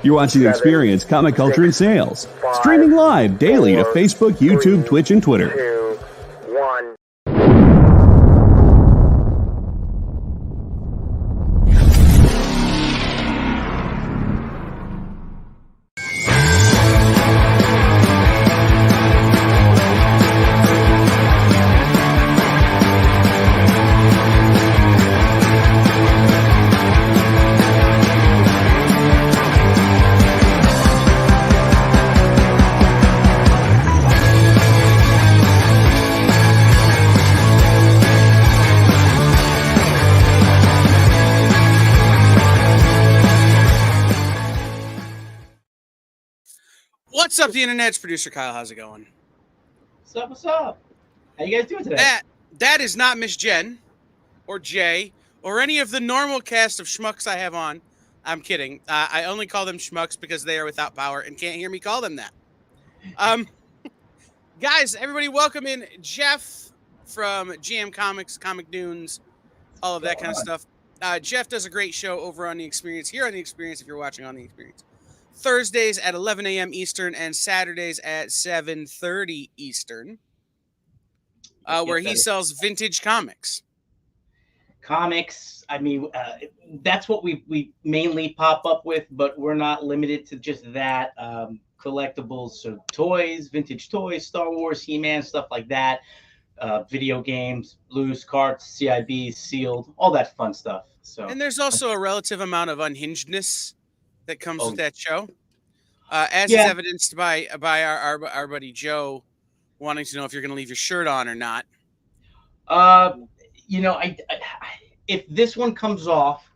You're watching The Experience, Comic Culture and Sales. Streaming live daily to Facebook, YouTube, Twitch, and Twitter. 2, 1. What's up, the internet? It's producer Kyle. How's it going? What's up? What's up? How you guys doing today? That is not Miss Jen or Jay or any of the normal cast of schmucks I have on. I'm kidding. I only call them schmucks because they are without power and can't hear me call them that. Guys, everybody, welcome in Jeff from GM Comics, Comic Dunes, all of that kind of stuff. Jeff does a great show over on The Experience, here on The Experience, if you're watching on The Experience. Thursdays at 11 a.m. Eastern and Saturdays at 7:30 Eastern, where he sells vintage comics. Comics, I mean, that's what we mainly pop up with, but we're not limited to just that. Collectibles, so toys, vintage toys, Star Wars, He-Man, stuff like that. Video games, loose carts, CIBs, sealed, all that fun stuff. So, and there's also a relative amount of unhingedness that comes with that show, as is evidenced by our buddy Joe wanting to know if you're going to leave your shirt on or not. You know, I if this one comes off,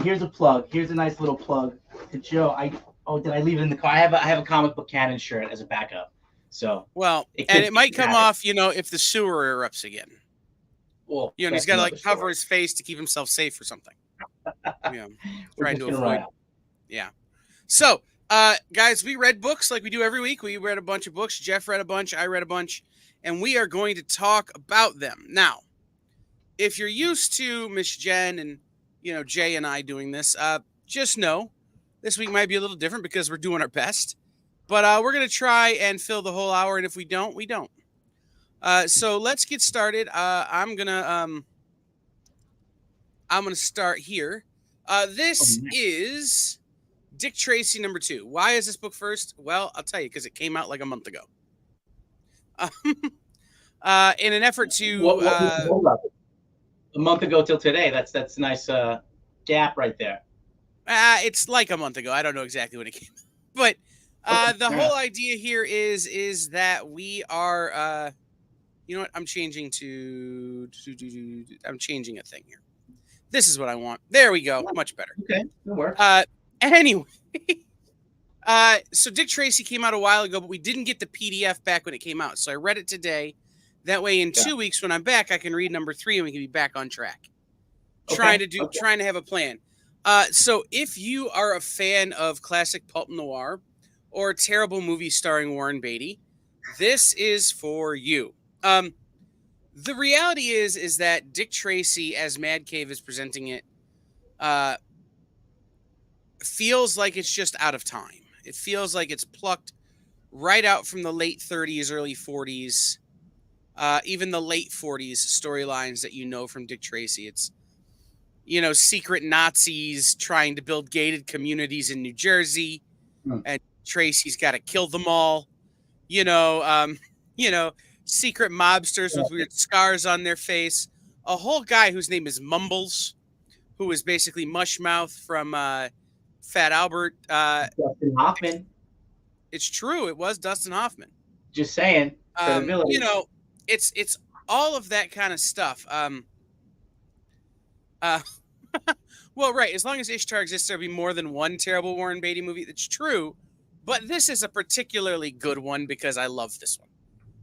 here's a plug. Here's a nice little plug to Joe. Did I leave it in the car? I have a comic book canon shirt as a backup. So it might come off, you know, if the sewer erupts again. Well, you know, he's got to like cover his face to keep himself safe or something. Yeah, trying to avoid. Yeah. So, guys, we read books like we do every week. We read a bunch of books. Jeff read a bunch. I read a bunch. And we are going to talk about them. Now, if you're used to Miss Jen and, you know, Jay and I doing this, just know this week might be a little different because we're doing our best. But we're going to try and fill the whole hour. And if we don't, we don't. So let's get started. I'm going to start here. This is Dick Tracy #2. Why is this book first? Well, I'll tell you, because it came out like a month ago. In an effort to a month ago till today. That's a nice gap right there. It's like a month ago. I don't know exactly when it came out. But the whole idea here is that we are you know what? I'm changing I'm changing a thing here. This is what I want. There we go. Much better. Okay, that works. Anyway, so Dick Tracy came out a while ago, but we didn't get the PDF back when it came out. So I read it today. That way, in 2 weeks, when I'm back, I can read #3 and we can be back on track. Trying to have a plan. So if you are a fan of classic pulp noir or terrible movies starring Warren Beatty, this is for you. The reality is that Dick Tracy, as Mad Cave is presenting it, feels like it's just out of time. It feels like it's plucked right out from the late 30s, early 40s, even the late 40s storylines that you know from Dick Tracy. It's, you know, secret Nazis trying to build gated communities in New Jersey, and Tracy's got to kill them all. You know, secret mobsters with weird scars on their face. A whole guy whose name is Mumbles, who is basically Mushmouth from Fat Albert. Dustin Hoffman. It's true. It was Dustin Hoffman. Just saying. You know, it's all of that kind of stuff. Well, right. As long as Ishtar exists, there'll be more than one terrible Warren Beatty movie. That's true. But this is a particularly good one because I love this one.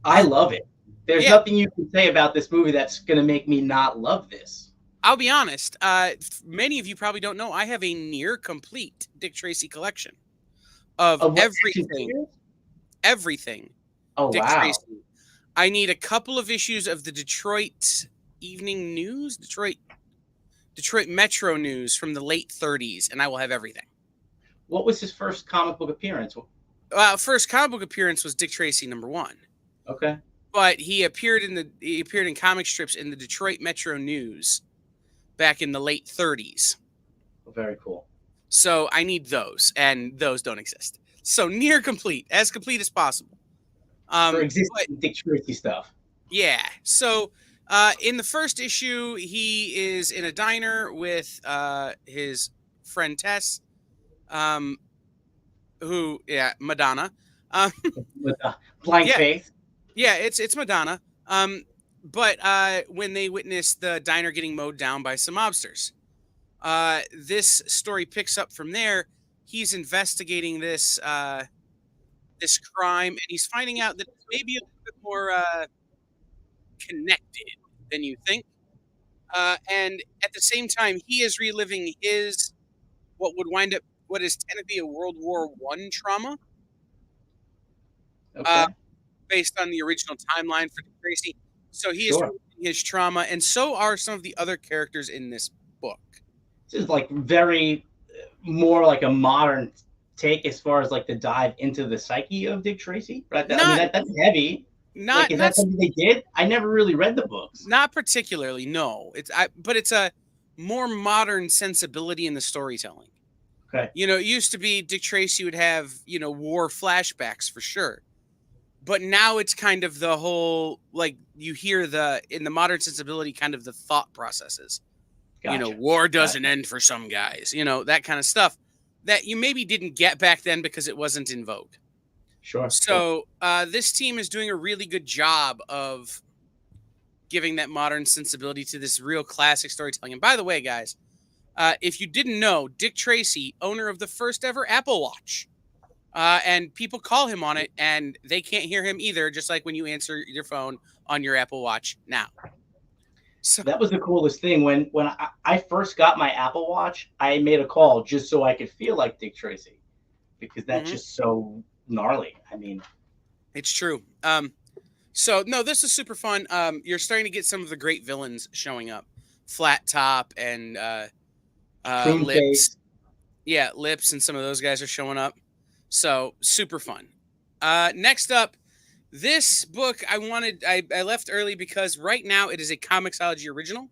I love it. There's nothing you can say about this movie that's going to make me not love this. I'll be honest. Many of you probably don't know. I have a near complete Dick Tracy collection of everything. Everything. Oh, Dick wow. Tracy. I need a couple of issues of the Detroit Evening News, Detroit Metro News from the late 30s, and I will have everything. What was his first comic book appearance? First comic book appearance was Dick Tracy #1. Okay. But he appeared in comic strips in the Detroit Metro News back in the late 30s. Very cool. So I need those, and those don't exist. So near complete, as complete as possible. For existing Dick Tracy stuff. Yeah. So in the first issue, he is in a diner with his friend Tess, Madonna. With blind faith. Yeah, it's Madonna. But when they witness the diner getting mowed down by some mobsters, this story picks up from there. He's investigating this this crime, and he's finding out that it's maybe a little bit more connected than you think. And at the same time, he is reliving what is technically a World War I trauma. Okay. Based on the original timeline for Dick Tracy. So he is reliving his trauma, and so are some of the other characters in this book. This is like very more like a modern take as far as like the dive into the psyche of Dick Tracy. Right? That's heavy. Is that something they did? I never really read the books. Not particularly, no. But it's a more modern sensibility in the storytelling. Okay. It used to be Dick Tracy would have, war flashbacks for sure. But now it's kind of the whole, like, you hear in the modern sensibility, kind of the thought processes. Gotcha. War doesn't end for some guys, that kind of stuff that you maybe didn't get back then because it wasn't in vogue. Sure. So this team is doing a really good job of giving that modern sensibility to this real classic storytelling. And by the way, guys, if you didn't know, Dick Tracy, owner of the first ever Apple Watch, and people call him on it, and they can't hear him either, just like when you answer your phone on your Apple Watch now. So that was the coolest thing. When I first got my Apple Watch, I made a call just so I could feel like Dick Tracy, because that's just so gnarly. I mean, it's true. So no, this is super fun. You're starting to get some of the great villains showing up. Flat Top and Lips. Yeah, Lips and some of those guys are showing up. So super fun. Next up, this book I left early because right now it is a Comixology original,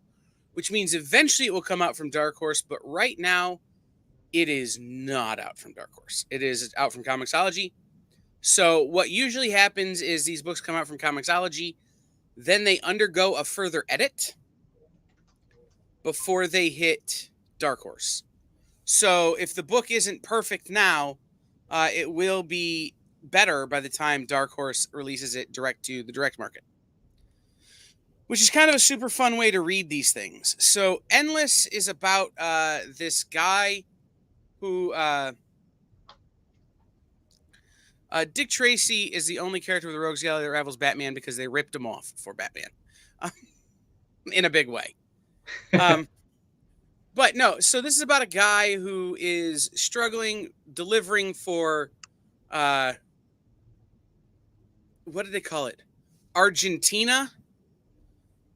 which means eventually it will come out from Dark Horse, but right now it is not out from Dark Horse. It is out from Comixology. So what usually happens is these books come out from Comixology, then they undergo a further edit before they hit Dark Horse. So if the book isn't perfect now, it will be better by the time Dark Horse releases it direct to the direct market, which is kind of a super fun way to read these things. So Endless is about this guy who Dick Tracy is the only character with the Rogues Gallery that rivals Batman because they ripped him off for Batman in a big way. But no, so this is about a guy who is struggling delivering for what did they call it? Argentina.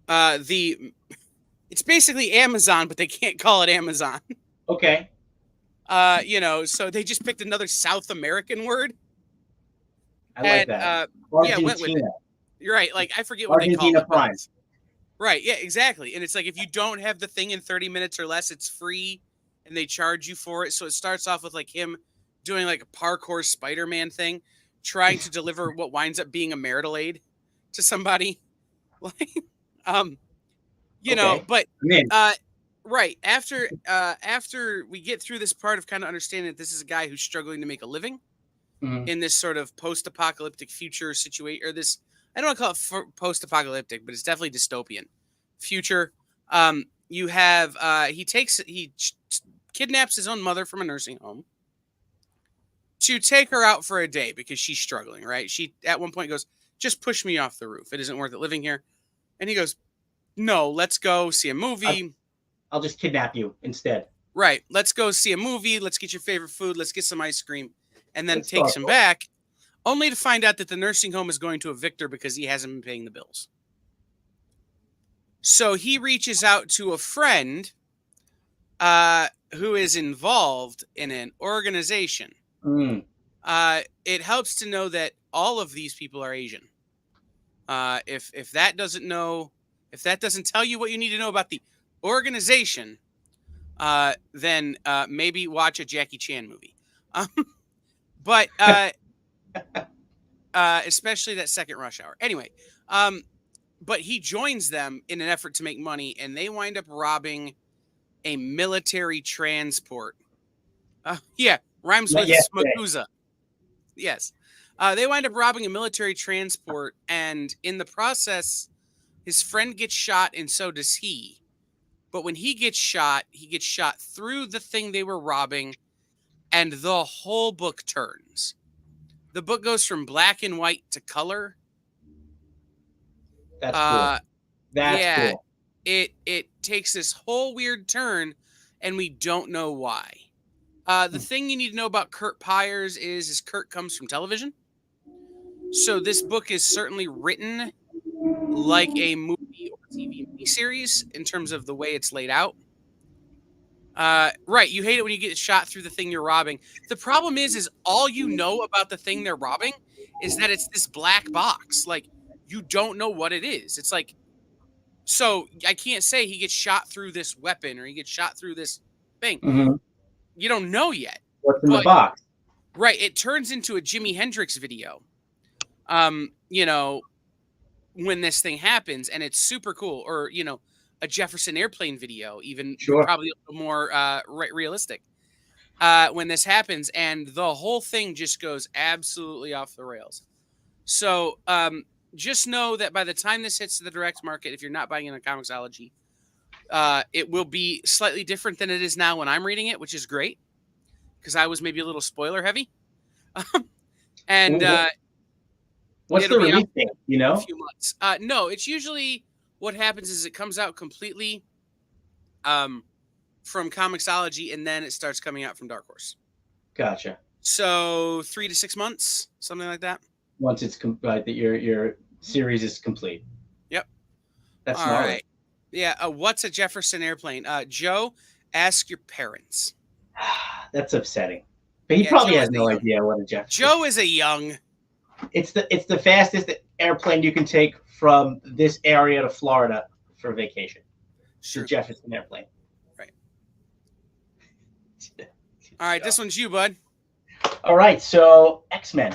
It's basically Amazon, but they can't call it Amazon. Okay. So they just picked another South American word. I like that. Yeah, went with it. You're right. Like, I forget what Argentina they call Prime. it. Right. Yeah, exactly. And it's like, if you don't have the thing in 30 minutes or less, it's free and they charge you for it. So it starts off with like him doing like a parkour Spider-Man thing, trying to deliver what winds up being a marital aid to somebody. Like, but right. After we get through this part of kind of understanding that this is a guy who's struggling to make a living in this sort of post-apocalyptic future situation, or this, I don't want to call it post-apocalyptic, but it's definitely dystopian future. You have he kidnaps his own mother from a nursing home to take her out for a day because she's struggling, right? She at one point goes, "Just push me off the roof. It isn't worth it living here." And he goes, "No, let's go see a movie. I'll just kidnap you instead." Right. Let's go see a movie. Let's get your favorite food. Let's get some ice cream. And then takes him back, only to find out that the nursing home is going to evict her because he hasn't been paying the bills. So he reaches out to a friend who is involved in an organization. Mm. It helps to know that all of these people are Asian. If that doesn't tell you what you need to know about the organization, then maybe watch a Jackie Chan movie. But especially that second Rush Hour. Anyway, but he joins them in an effort to make money, and they wind up robbing a military transport. Yeah, rhymes with Smakuza. Yes. They wind up robbing a military transport, and in the process, his friend gets shot, and so does he. But when he gets shot through the thing they were robbing, and the whole book turns. The book goes from black and white to color. That's cool. That's cool. It takes this whole weird turn, and we don't know why. The thing you need to know about Kurt Pyers is Kurt comes from television. So this book is certainly written like a movie or TV miniseries in terms of the way it's laid out. Right, you hate it when you get shot through the thing you're robbing. The problem is all you know about the thing they're robbing is that it's this black box. Like, you don't know what it is. It's like, so I can't say he gets shot through this weapon or he gets shot through this thing. Mm-hmm. You don't know yet. What's in the box? Right, it turns into a Jimi Hendrix video. When this thing happens, and it's super cool. Or, a Jefferson Airplane video, even probably a little more realistic. When this happens, and the whole thing just goes absolutely off the rails. So just know that by the time this hits the direct market, if you're not buying it on Comixology, it will be slightly different than it is now when I'm reading it, which is great, because I was maybe a little spoiler heavy. And what's the release date? A few months. No, it's usually what happens is it comes out completely from Comixology, and then it starts coming out from Dark Horse. Gotcha. So 3 to 6 months, something like that. Once it's that your series is complete. Yep. That's all gnarly. right. Yeah. What's a Jefferson Airplane? Joe, ask your parents. That's upsetting. But he probably has no idea what a Jefferson. Joe is a young. It's the fastest airplane you can take from this area to Florida for vacation. Sure. The Jefferson Airplane. Right. All right, this one's you, bud. All right, so XMen.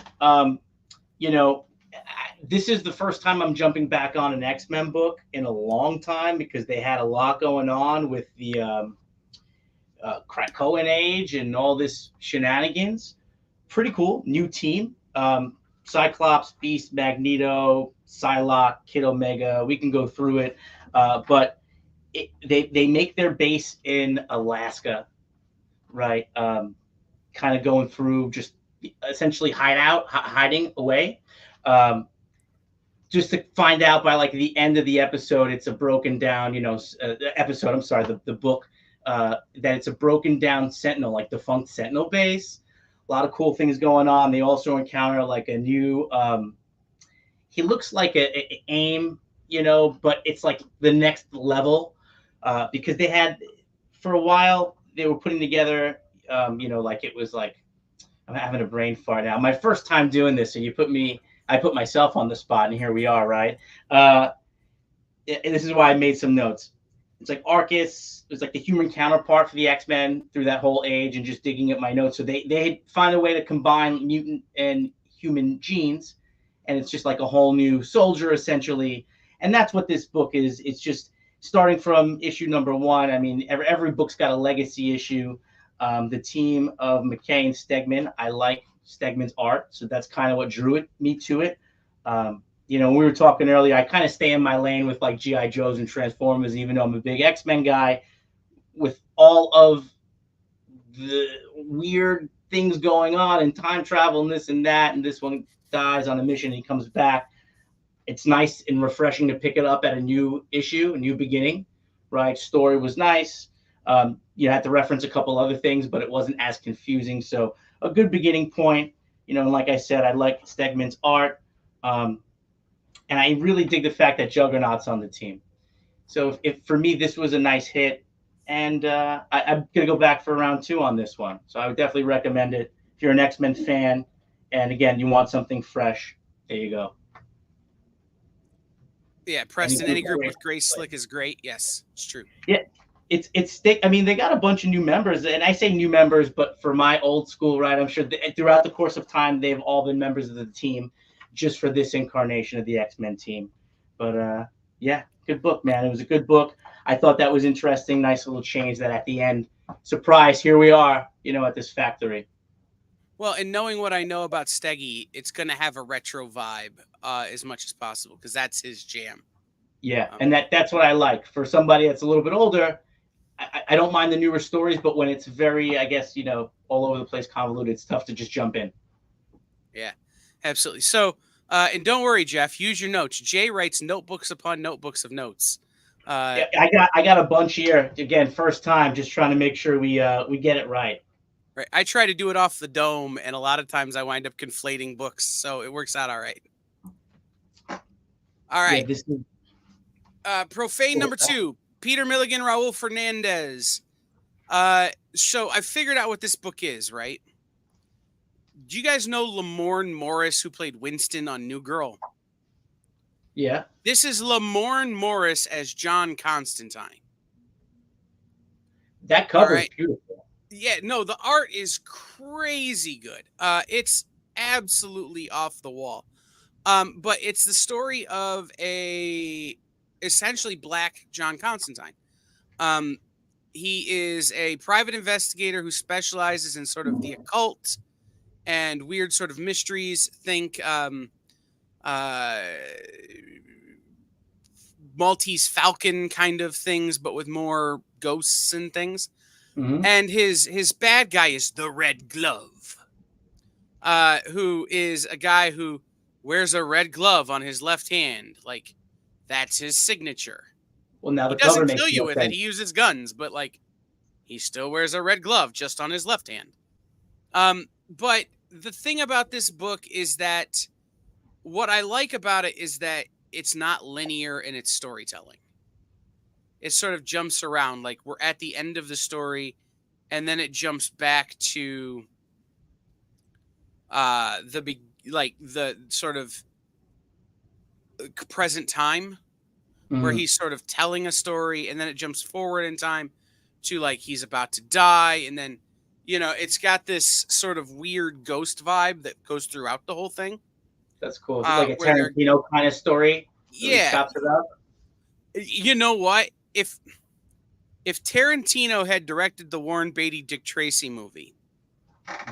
This is the first time I'm jumping back on an XMen book in a long time because they had a lot going on with the Krakoan age and all this shenanigans. Pretty cool. New team. Cyclops, Beast, Magneto, Psylocke, Kid Omega. We can go through it. But they make their base in Alaska, right? Kind of going through just essentially hiding away. Just to find out by like the end of the episode, it's a broken down, the book, that it's a broken down Sentinel, like defunct Sentinel base. A lot of cool things going on. They also encounter like a new, he looks like a AIM, but it's like the next level, because they had, for a while, they were putting together, like it was like, I'm having a brain fart now. My first time doing this, so I put myself on the spot, and here we are, right? And this is why I made some notes. It's like Arcus was like the human counterpart for the X-Men through that whole age, and just digging at my notes. So they find a way to combine mutant and human genes, and it's just like a whole new soldier, essentially. And that's what this book is. It's just starting from issue number 1. I mean, every book's got a legacy issue. The team of McKay and Stegman, I like Stegman's art, so that's kind of what drew me to it. When we were talking earlier, I kind of stay in my lane with like G.I. Joes and Transformers, even though I'm a big X-Men guy. With all of the weird things going on and time travel and this and that, and this one dies on a mission and he comes back. It's nice and refreshing to pick it up at a new issue, a new beginning, right? Story was nice. You had to reference a couple other things, but it wasn't as confusing. So a good beginning point, and like I said, I like Stegman's art. And I really dig the fact that Juggernaut's on the team. So if for me, this was a nice hit. and I'm gonna go back for round 2 on this one. So I would definitely recommend it if you're an X-Men fan, and again, you want something fresh. There you go. Yeah, Preston, any group with Grace Slick is great. Yes, it's true. Yeah, it's I mean, they got a bunch of new members, and I say new members, but for my old school, right? I'm sure throughout the course of time, they've all been members of the team, just for this incarnation of the X-Men team. But yeah, good book, man. It was a good book. I thought that was interesting. Nice little change that at the end, surprise, here we are, at this factory. Well, and knowing what I know about Steggy, it's going to have a retro vibe as much as possible because that's his jam. Yeah, and that's what I like. For somebody that's a little bit older, I don't mind the newer stories, but when it's very, I guess, all over the place, convoluted, it's tough to just jump in. Yeah, absolutely. So, and don't worry, Jeff, use your notes. Jay writes notebooks upon notebooks of notes. Yeah, I got a bunch here. Again, first time, just trying to make sure we get it right. Right. I try to do it off the dome, and a lot of times I wind up conflating books, so it works out all right. All right. Yeah, this is... Profane number 2, Peter Milligan, Raul Fernandez. So I figured out what this book is, right? Do you guys know Lamorne Morris, who played Winston on New Girl? Yeah. This is Lamorne Morris as John Constantine. That cover is beautiful. Yeah, no, the art is crazy good. It's absolutely off the wall. But it's the story of a essentially black John Constantine. He is a private investigator who specializes in sort of the occult and weird sort of mysteries. Think Maltese Falcon kind of things, but with more ghosts and things. Mm-hmm. And his bad guy is the Red Glove, who is a guy who wears a red glove on his left hand. Like, that's his signature. Well, now he doesn't kill you with it. He uses guns, but like, he still wears a red glove just on his left hand. But the thing about this book is that what I like about it is that it's not linear in its storytelling. It sort of jumps around. Like, we're at the end of the story, and then it jumps back to the sort of present time, where he's sort of telling a story, and then it jumps forward in time to like he's about to die, and then it's got this sort of weird ghost vibe that goes throughout the whole thing. That's cool. It's like a Tarantino kind of story. Yeah. You know what? If Tarantino had directed the Warren Beatty Dick Tracy movie,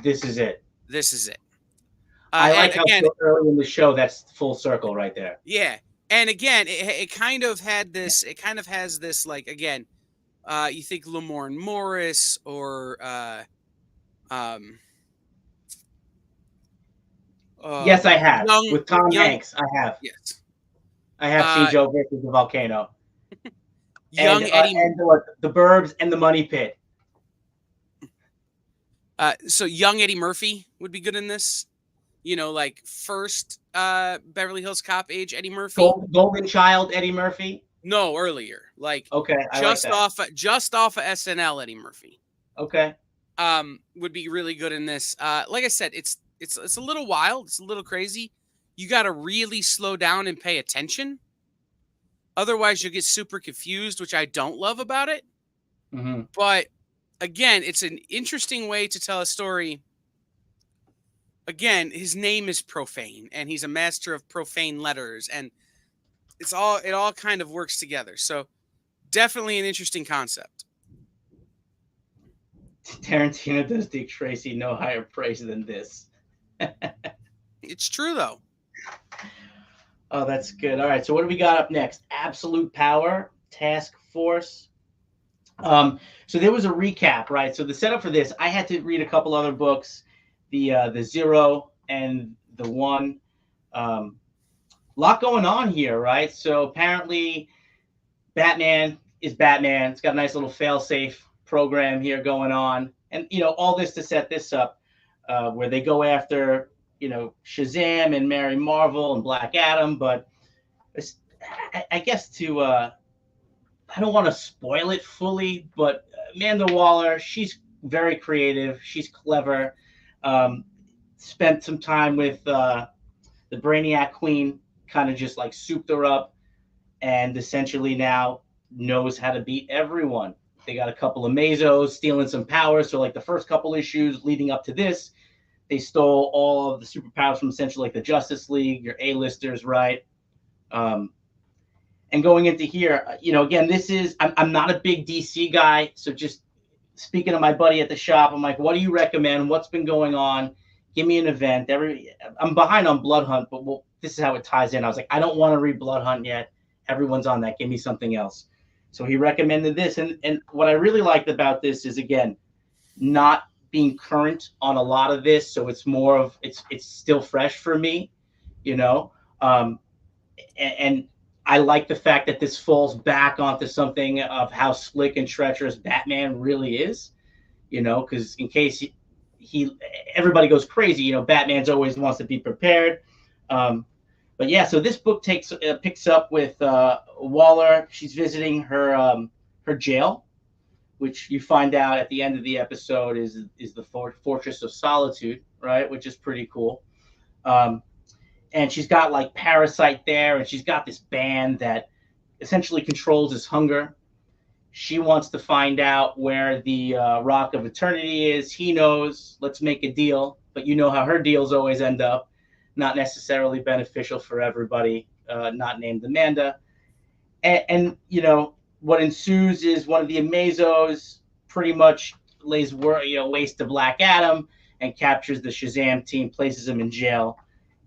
this is it. This is it. I like how so early in the show that's full circle right there. Yeah, and again, it kind of had this. It kind of has this, like, again, you think Lamorne Morris or yes, I have with Tom Hanks. I have. Yes, I have Joe versus the volcano. Young Eddie and the Burbs and the Money Pit. So young Eddie Murphy would be good in this. Like first Beverly Hills Cop age Eddie Murphy. Golden Child Eddie Murphy. No, earlier. Like okay, just off of SNL Eddie Murphy. Okay. Would be really good in this. Like I said, it's a little wild. It's a little crazy. You got to really slow down and pay attention. Otherwise, you'll get super confused, which I don't love about it. Mm-hmm. But again, it's an interesting way to tell a story. Again, his name is Profane, and he's a master of profane letters, and it all kind of works together. So definitely an interesting concept. Tarantino does Dick Tracy no higher praise than this. It's true, though. Oh, that's good. All right, so what do we got up next? Absolute Power, Task Force. So there was a recap, right? So the setup for this, I had to read a couple other books, the Zero and the One. Lot going on here, right? So apparently Batman is Batman. It's got a nice little fail-safe program here going on. And, all this to set this up where they go after, Shazam and Mary Marvel and Black Adam. But I guess to I don't want to spoil it fully, but Amanda Waller, she's very creative. She's clever. Um, Spent some time with the Brainiac Queen, kind of just like souped her up, and essentially now knows how to beat everyone. They got a couple of Mazos stealing some powers. So like the first couple issues leading up to this, they stole all of the superpowers from essentially like the Justice League, your A-listers, right? And going into here, again, I'm not a big DC guy. So just speaking to my buddy at the shop, I'm like, what do you recommend? What's been going on? Give me an event. I'm behind on Blood Hunt, but this is how it ties in. I was like, I don't want to read Blood Hunt yet. Everyone's on that. Give me something else. So he recommended this. And what I really liked about this is, again, not being current on a lot of this. So it's more of, it's still fresh for me, and I like the fact that this falls back onto something of how slick and treacherous Batman really is, because in case everybody goes crazy, Batman's always wants to be prepared. But yeah, so this book picks up with Waller. She's visiting her jail, which you find out at the end of the episode is the Fortress of Solitude, right? Which is pretty cool. And she's got like Parasite there, and she's got this band that essentially controls his hunger. She wants to find out where the Rock of Eternity is. He knows. Let's make a deal. But you know how her deals always end up. Not necessarily beneficial for everybody, not named Amanda. And what ensues is one of the Amazos pretty much lays waste to Black Adam and captures the Shazam team, places him in jail.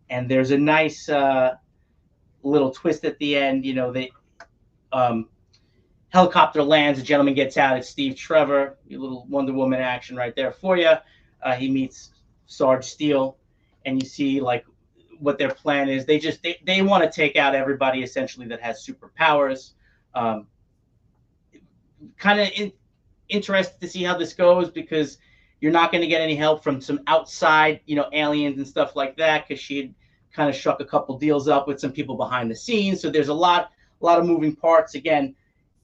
And there's a nice little twist at the end. They helicopter lands, a gentleman gets out. It's Steve Trevor. A little Wonder Woman action right there for you. He meets Sarge Steel, and you see like what their plan is. They want to take out everybody essentially that has superpowers. Kind of interested to see how this goes, because you're not going to get any help from some outside, aliens and stuff like that, because she had kind of struck a couple deals up with some people behind the scenes. So there's a lot of moving parts. Again,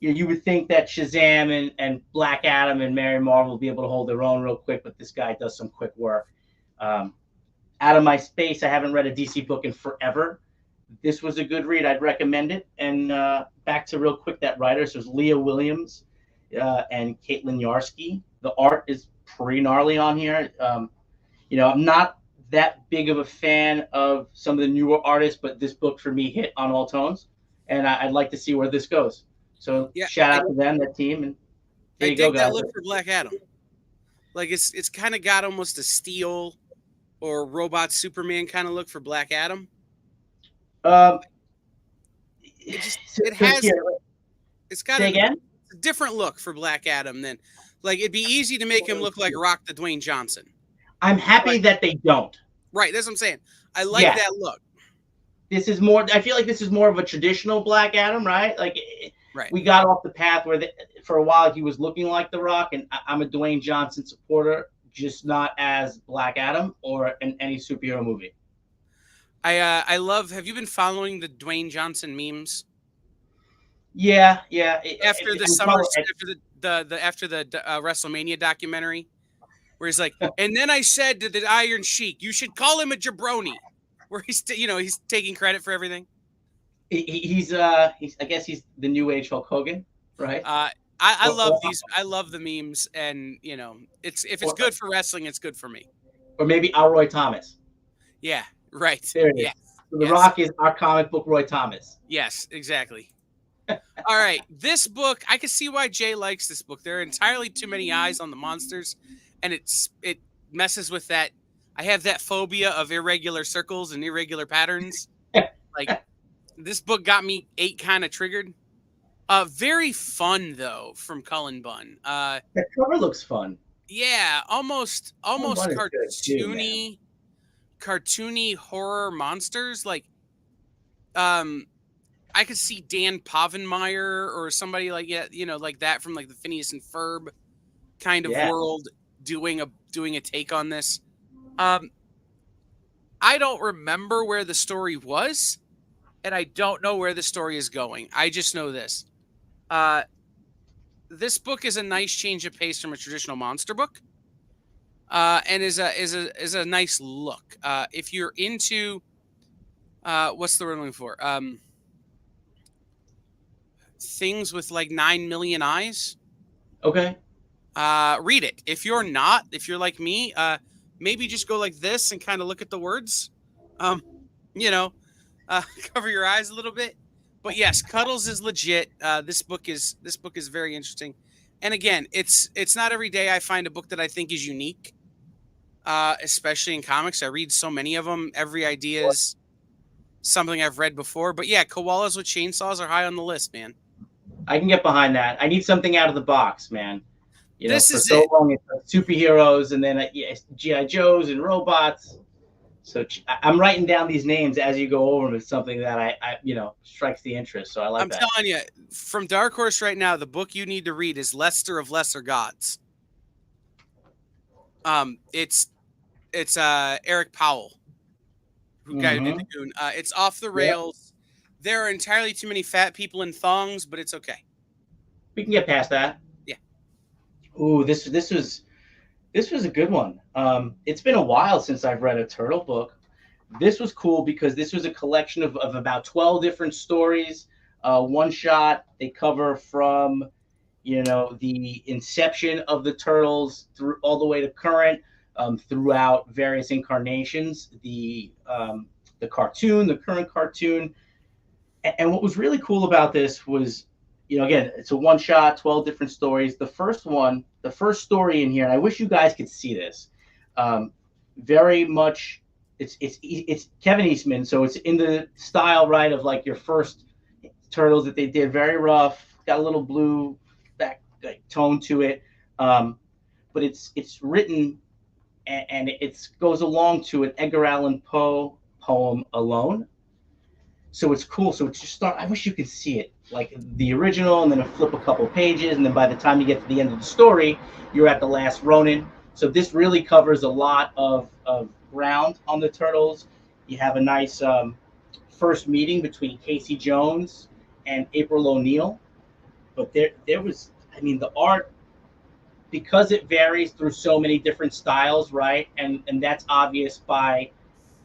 you would think that Shazam and Black Adam and Mary Marvel will be able to hold their own real quick, but this guy does some quick work. Out of my space, I haven't read a DC book in forever. This was a good read. I'd recommend it. And back to real quick that writer. So it's Leah Williams and Caitlin Yarsky. The art is pretty gnarly on here. I'm not that big of a fan of some of the newer artists, but this book for me hit on all tones, and I'd like to see where this goes. So shout out to them, that team, and there you go, guys. I dig that look for Black Adam. Like it's kind of got almost a Steel or Robot Superman kind of look for Black Adam. It's got a different look for Black Adam than, like, it'd be easy to make him look like Rock the Dwayne Johnson. I'm happy that they don't. Right, that's what I'm saying. I like that look. This is more. I feel like this is more of a traditional Black Adam, right? Like, we got off the path where for a while he was looking like The Rock, and I'm a Dwayne Johnson supporter, just not as Black Adam or in any superhero movie. I love. Have you been following the Dwayne Johnson memes? Yeah. After the WrestleMania documentary, where he's like, and then I said to the Iron Sheik, you should call him a jabroni. Where he's taking credit for everything. He's I guess he's the new age Hulk Hogan, right? I love these. I love the memes, and if it's good for wrestling, it's good for me. Or maybe Roy Thomas. Yeah, right. There it is. Yes. So the Rock is our comic book Roy Thomas. Yes, exactly. All right, this book, I can see why Jay likes this book. There are entirely too many eyes on the monsters, and it messes with that. I have that phobia of irregular circles and irregular patterns. Like, this book got me kind of triggered. Very fun though, from Cullen Bunn. That cover looks fun. Yeah, almost cartoony, cartoony horror monsters. Like, I could see Dan Povenmire or somebody like like that from like the Phineas and Ferb kind of world doing a take on this. I don't remember where the story was, and I don't know where the story is going. I just know this. This book is a nice change of pace from a traditional monster book, and is a nice look. If you're into what's the word I'm looking for? Things with like 9 million eyes. Okay. Read it. If you're not, if you're like me, maybe just go like this and kind of look at the words. You know, cover your eyes a little bit. But yes, Cuddles is legit. This book is very interesting. And again, it's not every day I find a book that I think is unique. Especially in comics, I read so many of them. Every idea is something I've read before. But yeah, koalas with chainsaws are high on the list, man. I can get behind that. I need something out of the box, man. You know, This for is so it. long it's like superheroes and then GI Joes and robots. So I'm writing down these names as you go over them. It's something that I strikes the interest. So I like I'm that. telling you, from Dark Horse right now, the book you need to read is Lester of Lesser Gods. It's Eric Powell, who guided the Goon. It's off the rails. Yep. There are entirely too many fat people in thongs, but it's okay. We can get past that. Yeah. Ooh, this was a good one. It's been a while since I've read a turtle book. This was cool because this was a collection of about 12 different stories. One shot. They cover from, the inception of the turtles through all the way to current, throughout various incarnations. The cartoon, the current cartoon. And what was really cool about this was, again, it's a one shot, 12 different stories. The first story in here, and I wish you guys could see this. Very much, it's Kevin Eastman, so it's in the style, right, of like your first turtles that they did. Very rough, got a little blue back like tone to it, but it's written and it goes along to an Edgar Allan Poe poem, Alone. So it's cool. So it's just I wish you could see it, like the original, and then flip a couple pages, and then by the time you get to the end of the story, you're at the last Ronin. So this really covers a lot of ground on the turtles. You have a nice first meeting between Casey Jones and April O'Neil. But there was, the art, because it varies through so many different styles, right? And that's obvious by,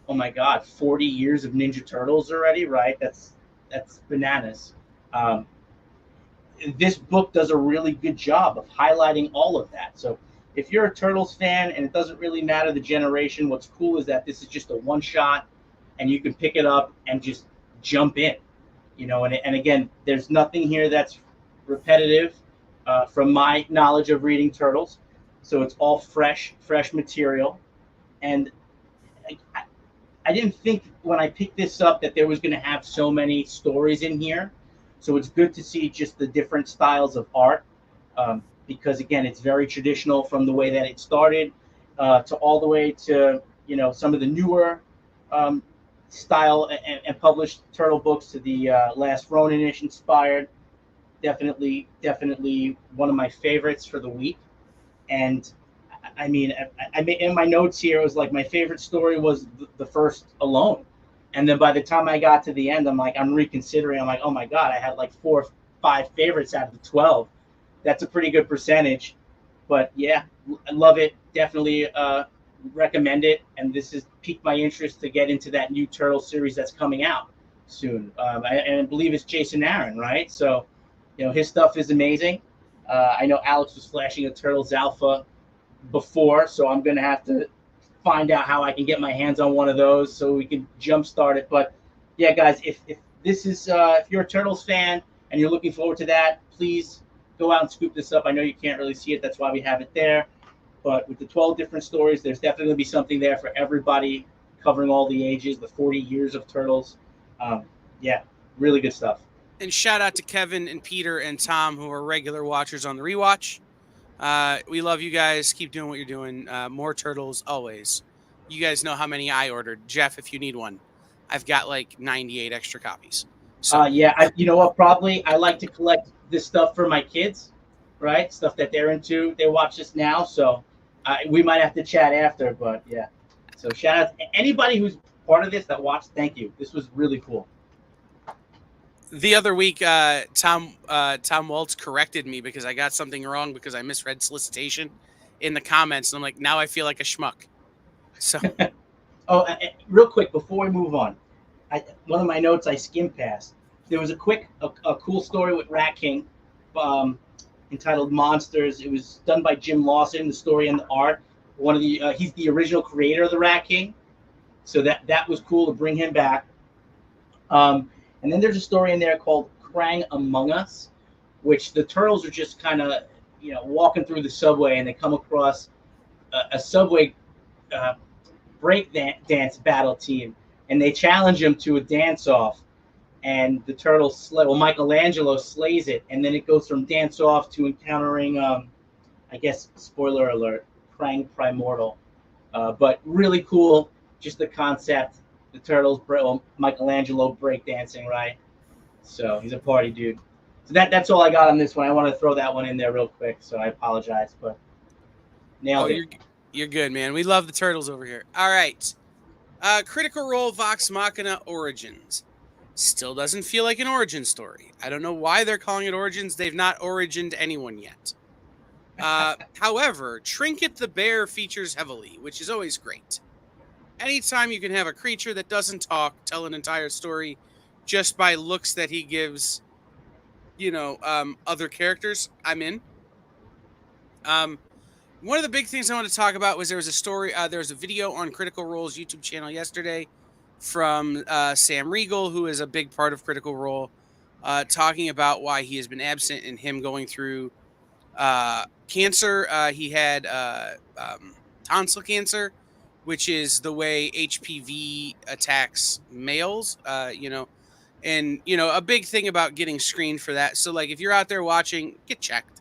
oh my God, 40 years of Ninja Turtles already, right? That's bananas. This book does a really good job of highlighting all of that. So if you're a Turtles fan and it doesn't really matter the generation, what's cool is that this is just a one shot and you can pick it up and just jump in, and again, there's nothing here that's repetitive from my knowledge of reading Turtles. So it's all fresh material. And I didn't think when I picked this up that there was going to have so many stories in here. So it's good to see just the different styles of art, because, again, it's very traditional from the way that it started to all the way to, some of the newer style and published turtle books to the last Ronin-ish inspired. Definitely one of my favorites for the week. And I made in my notes here, it was like my favorite story was the first Alone. And then by the time I got to the end, I'm reconsidering. I'm like, oh my God, I had like 4 or 5 favorites out of the 12. That's a pretty good percentage. But yeah, I love it. Definitely recommend it. And this has piqued my interest to get into that new Turtle series that's coming out soon. I believe it's Jason Aaron, right? So, his stuff is amazing. I know Alex was flashing a Turtles Alpha before, so I'm going to have to find out how I can get my hands on one of those so we can jumpstart it. But yeah, guys, if this is if you're a Turtles fan and you're looking forward to that, please go out and scoop this up. I know you can't really see it, that's why we have it there. But with the 12 different stories, there's definitely going to be something there for everybody, covering all the ages, the 40 years of Turtles. Yeah, really good stuff. And shout out to Kevin and Peter and Tom, who are regular watchers on the rewatch. We love you guys. Keep doing what you're doing. More Turtles always. You guys know how many I ordered. Jeff, if you need one, I've got like 98 extra copies. So yeah, you know what? Probably I like to collect this stuff for my kids, right? Stuff that they're into. They watch this now, so we might have to chat after. But yeah, so shout out to anybody who's part of this that watched. Thank you. This was really cool. The other week, Tom Waltz corrected me because I got something wrong because I misread solicitation in the comments, and I'm like, now I feel like a schmuck. So Oh, real quick before we move on, one of my notes I skimmed past. There was a cool story with Rat King, entitled "Monsters." It was done by Jim Lawson. The story and the art. He's the original creator of the Rat King, so that was cool to bring him back. And then there's a story in there called "Krang Among Us," which the turtles are just kind of walking through the subway, and they come across a subway break dance battle team, and they challenge him to a dance off, and the turtles Michelangelo slays it, and then it goes from dance off to encountering I guess, spoiler alert, Krang Primordial, but really cool, just the concept. The turtles, Michelangelo breakdancing, right? So he's a party dude. So that's all I got on this one. I want to throw that one in there real quick, so I apologize, but nailed it. You're good, man. We love the turtles over here. All right. Critical Role Vox Machina Origins. Still doesn't feel like an origin story. I don't know why they're calling it Origins. They've not origined anyone yet. However, Trinket the Bear features heavily, which is always great. Anytime you can have a creature that doesn't talk tell an entire story just by looks that he gives, other characters, I'm in. One of the big things I want to talk about was there was a video on Critical Role's YouTube channel yesterday from Sam Riegel, who is a big part of Critical Role, talking about why he has been absent and him going through cancer. He had tonsil cancer, which is the way HPV attacks males, and, a big thing about getting screened for that. So, like, if you're out there watching, get checked,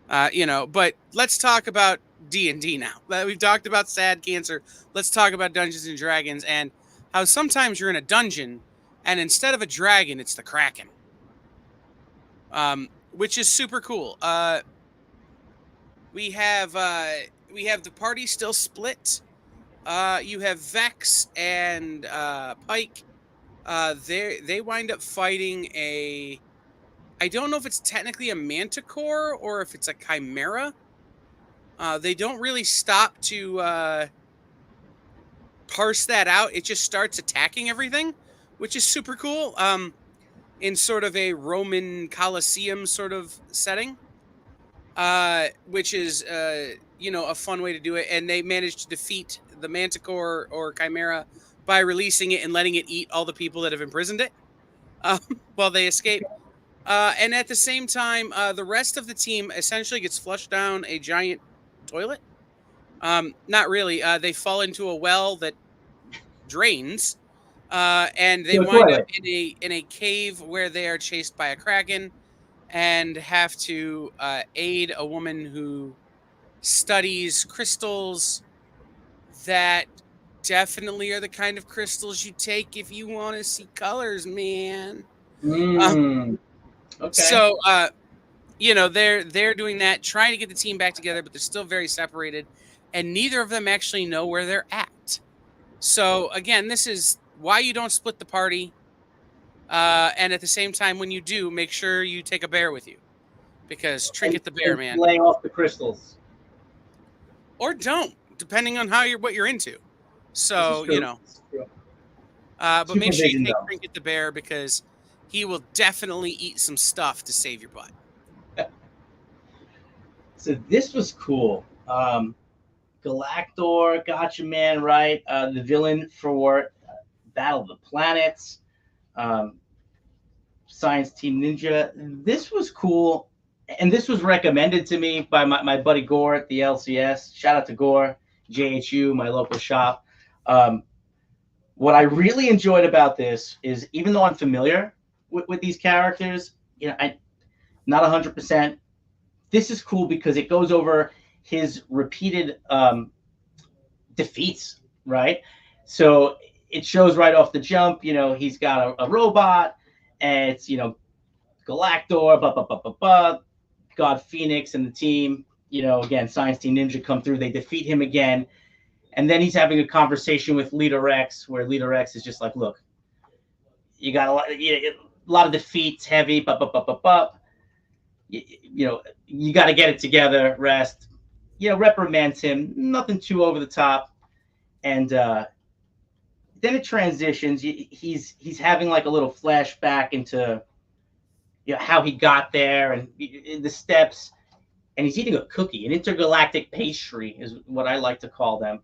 but let's talk about D&D now. We've talked about sad cancer. Let's talk about Dungeons and Dragons and how sometimes you're in a dungeon and instead of a dragon, it's the Kraken, which is super cool. We have the party still split. You have Vex and Pike. They wind up fighting I don't know if it's technically a manticore or if it's a chimera. They don't really stop to parse that out. It just starts attacking everything, which is super cool. In sort of a Roman Colosseum sort of setting, which is a fun way to do it. And they managed to defeat the manticore or chimera by releasing it and letting it eat all the people that have imprisoned it while they escape. And at the same time, the rest of the team essentially gets flushed down a giant toilet. Not really. They fall into a well that drains, and they wind up in a cave where they are chased by a kraken and have to aid a woman who studies crystals that definitely are the kind of crystals you take if you want to see colors, man. Okay. So, they're doing that, trying to get the team back together, but they're still very separated, and neither of them actually know where they're at. So, again, this is why you don't split the party. And at the same time, when you do, make sure you take a bear with you, because Trinket the Bear, man. Lay off the crystals. Or don't, depending on what you're into. So, but make sure you take Trinket the Bear, because he will definitely eat some stuff to save your butt. So this was cool. Galactor, Gotcha Man, right? The villain for Battle of the Planets, Science Team Ninja. This was cool, and this was recommended to me by my buddy Gore at the LCS. Shout out to Gore, JHU, my local shop. What I really enjoyed about this is, even though I'm familiar with these characters, I not 100%. This is cool because it goes over his repeated defeats, right? So it shows right off the jump, he's got a robot, and it's, Galactor, God Phoenix and the team, again, Science Team Ninja come through, they defeat him again. And then he's having a conversation with Leader X, where Leader X is just like, look, you got lot of defeats, heavy, you got to get it together, rest, reprimands him, nothing too over the top. And then it transitions. He's having like a little flashback into how he got there and the steps. And he's eating a cookie, an intergalactic pastry is what I like to call them.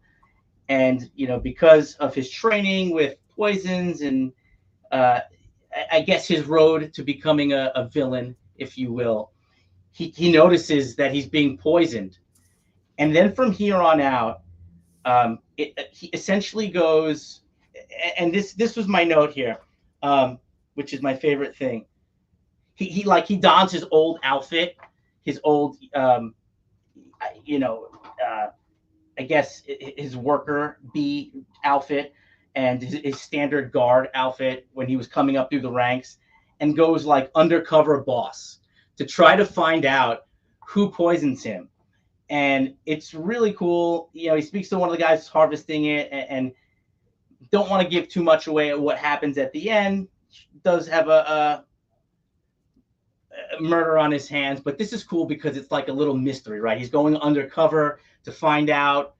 And, because of his training with poisons and I guess his road to becoming a villain, if you will, he notices that he's being poisoned. And then from here on out, he essentially goes, and this was my note here, which is my favorite thing. He dons his old outfit, his old, I guess his worker bee outfit and his standard guard outfit when he was coming up through the ranks, and goes like undercover boss to try to find out who poisons him. And it's really cool. He speaks to one of the guys harvesting it, and don't want to give too much away at what happens at the end. Does have a murder on his hands, but this is cool because it's like a little mystery, right? He's going undercover to find out,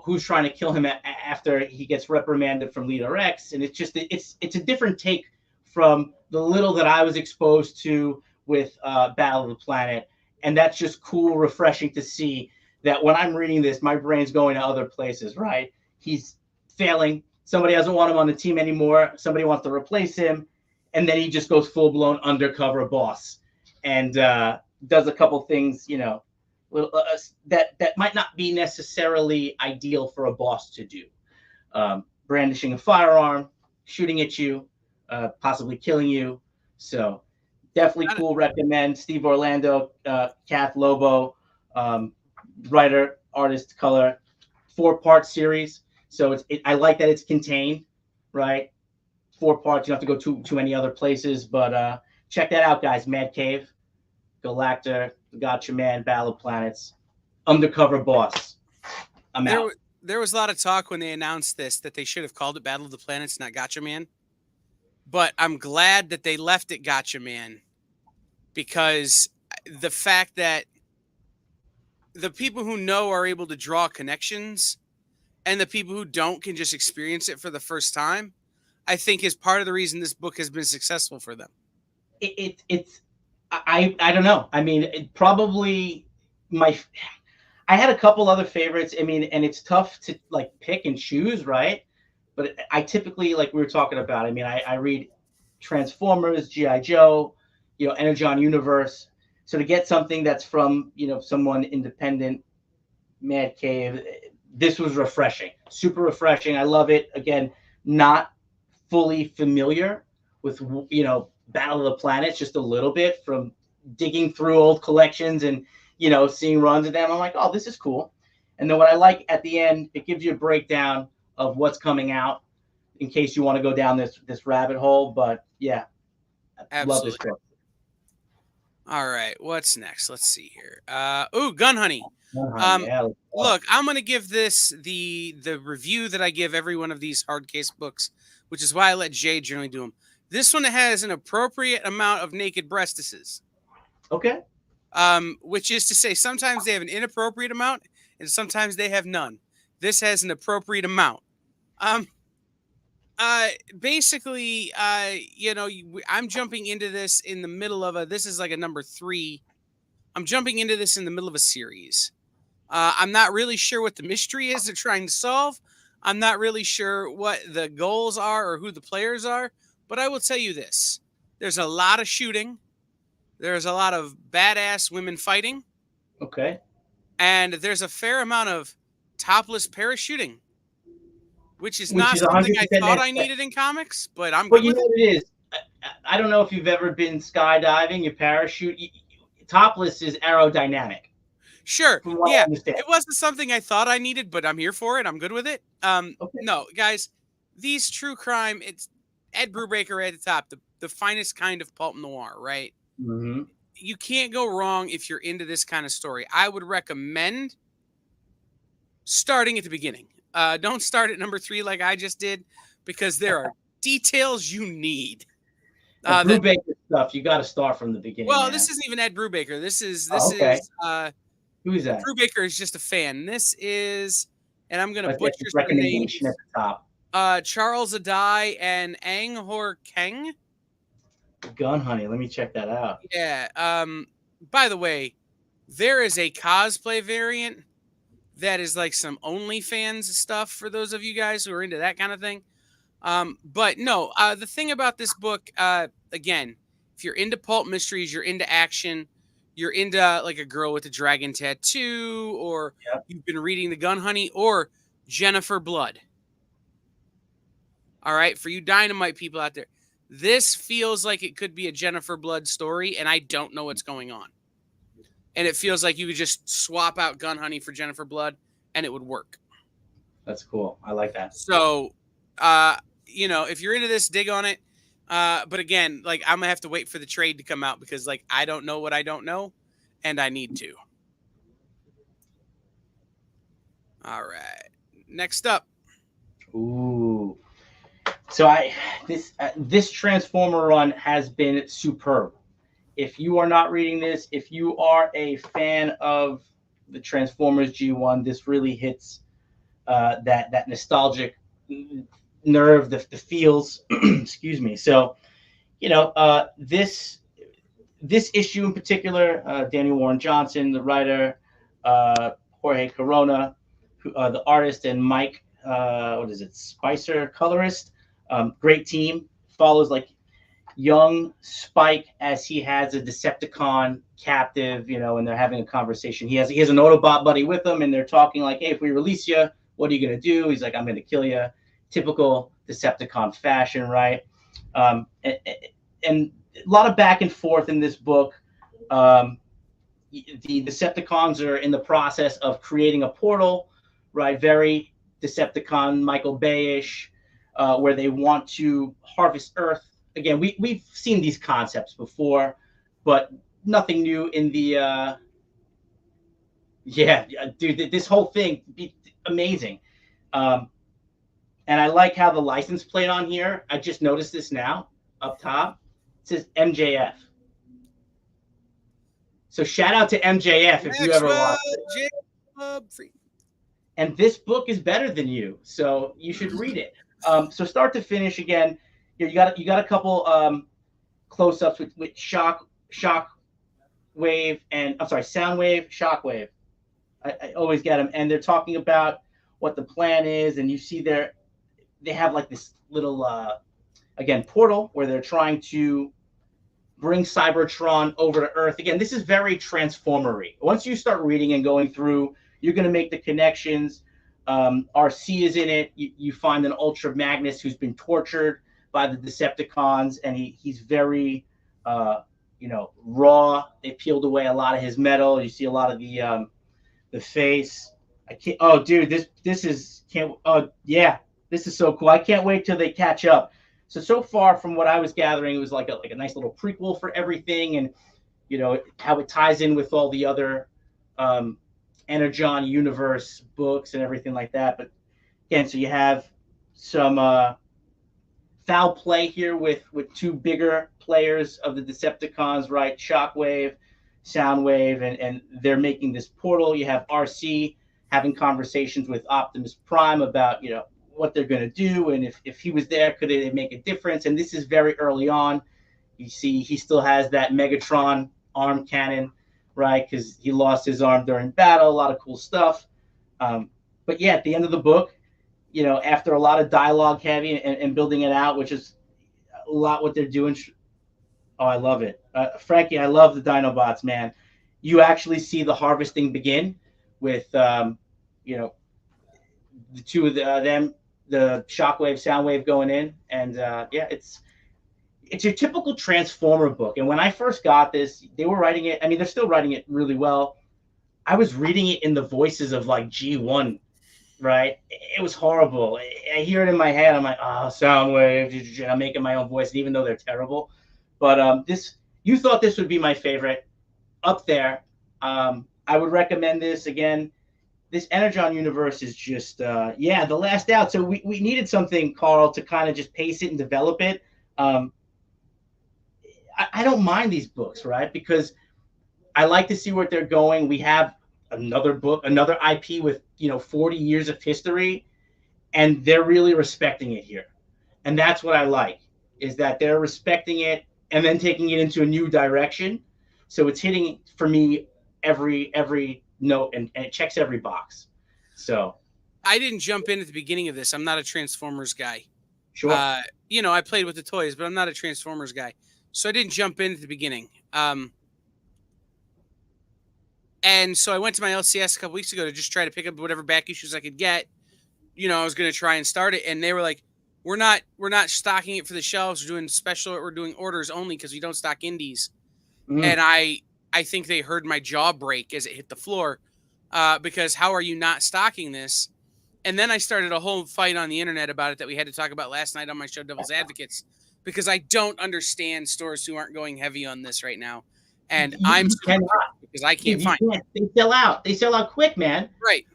who's trying to kill him after he gets reprimanded from Leader X. And it's just, it's a different take from the little that I was exposed to with Battle of the Planet. And that's just cool, refreshing to see that when I'm reading this, my brain's going to other places, right? He's failing. Somebody doesn't want him on the team anymore. Somebody wants to replace him. And then he just goes full-blown undercover boss and does a couple things, that might not be necessarily ideal for a boss to do. Brandishing a firearm, shooting at you, possibly killing you. So definitely cool. Recommend. Steve Orlando, Kath Lobo, writer, artist, color, 4-part series. So I like that it's contained, right? 4 parts. You don't have to go to any other places, but check that out, guys. Mad Cave, Galactor, Gotcha Man, Battle of Planets, Undercover Boss. I'm out. There was a lot of talk when they announced this that they should have called it Battle of the Planets, not Gotcha Man. But I'm glad that they left it Gotcha Man, because the fact that the people who know are able to draw connections and the people who don't can just experience it for the first time, I think is part of the reason this book has been successful for them. I don't know. I mean, probably I had a couple other favorites. I mean, and it's tough to like pick and choose, right? But I typically, like we were talking about, I mean, I read Transformers, G.I. Joe, Energon Universe. So to get something that's from, someone independent, Mad Cave, this was refreshing, super refreshing. I love it. Again, not fully familiar with, Battle of the Planets, just a little bit from digging through old collections and, seeing runs of them. I'm like, oh, this is cool. And then what I like at the end, it gives you a breakdown of what's coming out in case you want to go down this rabbit hole. But yeah, I love this book. All right, what's next? Let's see here. Gun Honey. Yeah, look, I'm going to give this the review that I give every one of these hard case books, which is why I let Jay generally do them. This one has an appropriate amount of naked breastises. Okay. Which is to say, sometimes they have an inappropriate amount, and sometimes they have none. This has an appropriate amount. Basically, I'm jumping into this in the middle of this is like a number 3. I'm jumping into this in the middle of a series. I'm not really sure what the mystery is they're trying to solve. I'm not really sure what the goals are or who the players are, but I will tell you this. There's a lot of shooting. There's a lot of badass women fighting. Okay. And there's a fair amount of topless parachuting. Which is not something I thought I needed in comics, but I'm good with it. But you know what it is? I don't know if you've ever been skydiving, you parachute. Topless is aerodynamic. Sure. Yeah. It wasn't something I thought I needed, but I'm here for it. I'm good with it. Okay. No, guys, these true crime, it's Ed Brubaker at the top, the finest kind of pulp noir, right? Mm-hmm. You can't go wrong if you're into this kind of story. I would recommend starting at the beginning. Don't start at number 3 like I just did, because there are details you need. Brubaker stuff, you got to start from the beginning. Well, man. this isn't even Ed Brubaker. This is Okay. Who's that? Brubaker is just a fan. This is, and I'm going to butcher some recommendation names. at the top. Charles Adai and Ang Hor Keng. Gun Honey. Let me check that out. Yeah. By the way, there is a cosplay variant that is like some OnlyFans stuff for those of you guys who are into that kind of thing. But no, the thing about this book, again, if you're into pulp mysteries, you're into action, you're into like a girl with a dragon tattoo, or you've been reading The Gun Honey or Jennifer Blood. All right, for you Dynamite people out there, this feels like it could be a Jennifer Blood story, and I don't know what's going on. And it feels like you could just swap out Gun Honey for Jennifer Blood, and it would work. That's cool. I like that. So, if you're into this, dig on it. But again, like I'm gonna have to wait for the trade to come out because like I don't know what I don't know, and I need to. All right, next up. Ooh, so this Transformer run has been superb. If you are not reading this, if you are a fan of the Transformers G1, this really hits that nostalgic nerve, the feels. Excuse me. So, this issue in particular, Daniel Warren Johnson, the writer, Jorge Corona, the artist, and Mike, Spicer, colorist. Great team. Follows like young Spike as he has a Decepticon captive, and they're having a conversation. He has an Autobot buddy with him, and they're talking like, "Hey, if we release you, what are you gonna do?" He's like, "I'm gonna kill you." Typical Decepticon fashion, right? And a lot of back and forth in this book. The Decepticons are in the process of creating a portal, right? Very Decepticon, Michael Bay-ish, where they want to harvest Earth. Again, we've seen these concepts before, but nothing new in the dude, this whole thing amazing. And I like how the license plate on here, I just noticed this now up top. It says MJF. So shout out to MJF if you ever watched it. And this book is better than you, so you should read it. So start to finish, again, you got a couple close-ups with Soundwave, Shockwave. I always get them, and they're talking about what the plan is, and you see they have like this little portal where they're trying to bring Cybertron over to Earth. Again, this is very Transformery. Once you start reading and going through, you're going to make the connections. RC is in it. You find an Ultra Magnus who's been tortured by the Decepticons, and he's very raw. They peeled away a lot of his metal. You see a lot of the face. I can't. Oh, dude, this is can't. Oh, yeah, this is so cool. I can't wait till they catch up. So far from what I was gathering, it was like a nice little prequel for everything, and how it ties in with all the other Energon universe books and everything like that. But again, so you have some foul play here with two bigger players of the Decepticons, right? Shockwave, Soundwave, and they're making this portal. You have RC having conversations with Optimus Prime about what they're going to do, and if he was there, could it make a difference? And this is very early on. You see he still has that Megatron arm cannon, right? Because he lost his arm during battle. A lot of cool stuff. But yeah, at the end of the book, after a lot of dialogue heavy and building it out, which is a lot what they're doing. Oh, I love it. Frankie, I love the Dinobots, man. You actually see the harvesting begin with, the two of them, the Shockwave, Soundwave going in. And it's your typical Transformer book. And when I first got this, they were writing it. I mean, they're still writing it really well. I was reading it in the voices of like G1, right? It was horrible. I hear it in my head. I'm like, oh, Soundwave. I'm making my own voice, even though they're terrible. But you thought this would be my favorite, up there. I would recommend this again. This Energon universe is just, the last out. So we needed something, Carl, to kind of just pace it and develop it. I don't mind these books, right? Because I like to see where they're going. We have another book, another IP with 40 years of history, and they're really respecting it here. And that's what I like, is that they're respecting it and then taking it into a new direction. So it's hitting for me every note, and it checks every box. So I didn't jump in at the beginning of this. I'm not a Transformers guy. sure. I played with the toys, but I'm not a Transformers guy. So I didn't jump in at the beginning. And so I went to my LCS a couple weeks ago to just try to pick up whatever back issues I could get. I was going to try and start it. And they were like, we're not stocking it for the shelves. We're doing orders only because we don't stock indies. And I think they heard my jaw break as it hit the floor, because how are you not stocking this? And then I started a whole fight on the internet about it that we had to talk about last night on my show, Devil's Advocates, because I don't understand stores who aren't going heavy on this right now. And I'm cannot, because I can't find it. They sell out. They sell out quick, man. Right.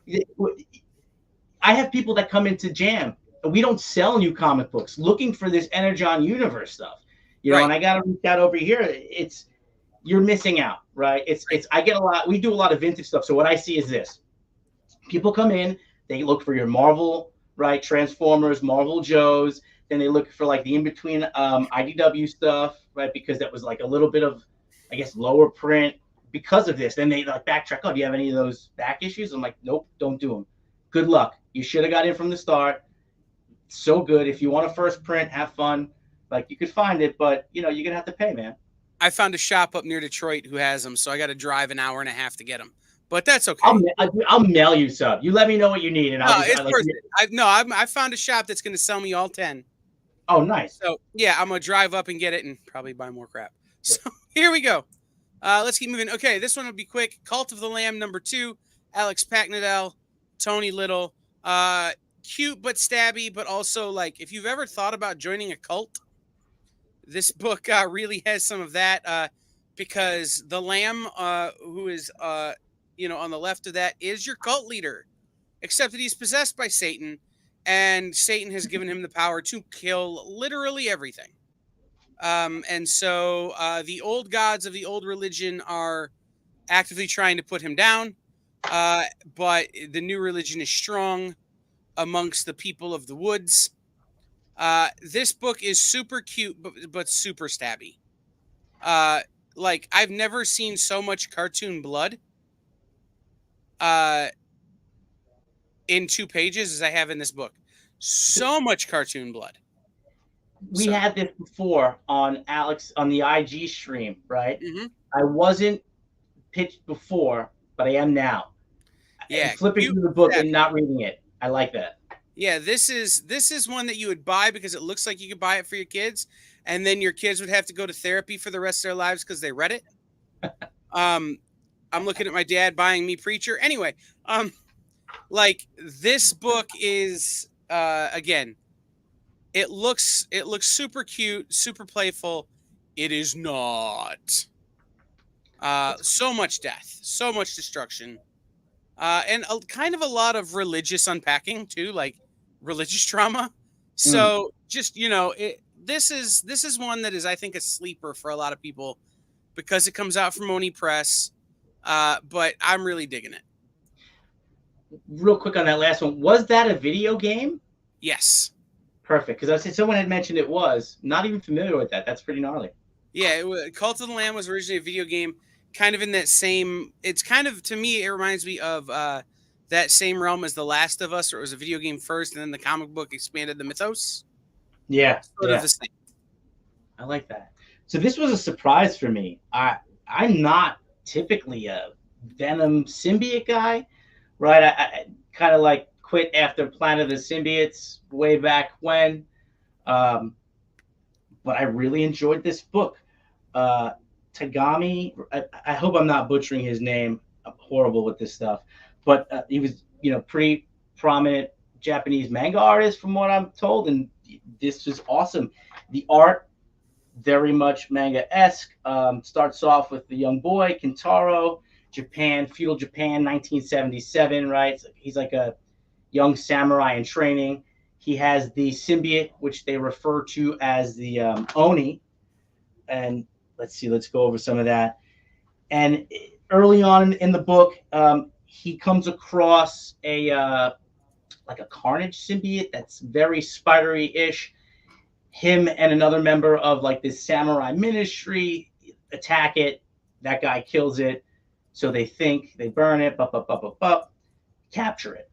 I have people that come into Jam. We don't sell new comic books looking for this Energon universe stuff. Right. And I got to reach out over here. You're missing out, right? I get a lot. We do a lot of vintage stuff. So what I see is this: people come in, they look for your Marvel, right? Transformers, Marvel Joes. Then they look for like the in-between IDW stuff, right? Because that was like a little bit of, I guess, lower print because of this. Then they like backtrack. Oh, do you have any of those back issues? I'm like, nope, don't do them. Good luck. You should have got in from the start. So good. If you want a first print, have fun. Like, you could find it, but you're gonna have to pay, man. I found a shop up near Detroit who has them, so I got to drive an hour and a half to get them. But that's okay. I'll mail you some. You let me know what you need, and it's worth it. I found a shop that's going to sell me all 10. Oh, nice. So yeah, I'm gonna drive up and get it, and probably buy more crap. So here we go. Let's keep moving. Okay, this one will be quick. Cult of the Lamb #2. Alex Packnadel, Tony Little. Cute but stabby, but also like if you've ever thought about joining a cult, this book really has some of that, because the Lamb, who is on the left of that, is your cult leader, except that he's possessed by Satan, and Satan has given him the power to kill literally everything. And so the old gods of the old religion are actively trying to put him down, but the new religion is strong amongst the people of the woods. This book is super cute, but super stabby. Like, I've never seen so much cartoon blood in 2 pages as I have in this book. So much cartoon blood. We had this before on the IG stream, right? Mm-hmm. I wasn't pitched before, but I am now. Yeah, flipping through the book and not reading it. I like that. Yeah, this is one that you would buy because it looks like you could buy it for your kids, and then your kids would have to go to therapy for the rest of their lives because they read it. I'm looking at my dad buying me Preacher. Anyway, like, this book is again, it looks super cute, super playful. It is not. So much death, so much destruction. And kind of a lot of religious unpacking too, like religious trauma. So just, this is one that is, I think, a sleeper for a lot of people because it comes out from Oni Press. But I'm really digging it. Real quick on that last one. Was that a video game? Yes. Perfect. Because I said someone had mentioned it was. Not even familiar with that. That's pretty gnarly. Yeah. Cult of the Lamb was originally a video game. Kind of in that same, it's kind of, to me, it reminds me of that same realm as The Last of Us, where it was a video game first, and then the comic book expanded the mythos. Yeah. Sort of the same. I like that. So this was a surprise for me. I'm not typically a Venom symbiote guy, right? I kind of like quit after Planet of the Symbiotes way back when. But I really enjoyed this book. Tagami, I hope I'm not butchering his name. I'm horrible with this stuff, but he was, pretty prominent Japanese manga artist from what I'm told, and this was awesome. The art, very much manga-esque. Starts off with the young boy Kintaro, Japan, feudal Japan, 1977, right? So he's like a young samurai in training. He has the symbiote, which they refer to as the Oni, and let's see. Let's go over some of that. And early on in the book, he comes across a like a Carnage symbiote that's very spidery-ish. Him and another member of like this samurai ministry attack it. That guy kills it. So they think, they burn it, capture it.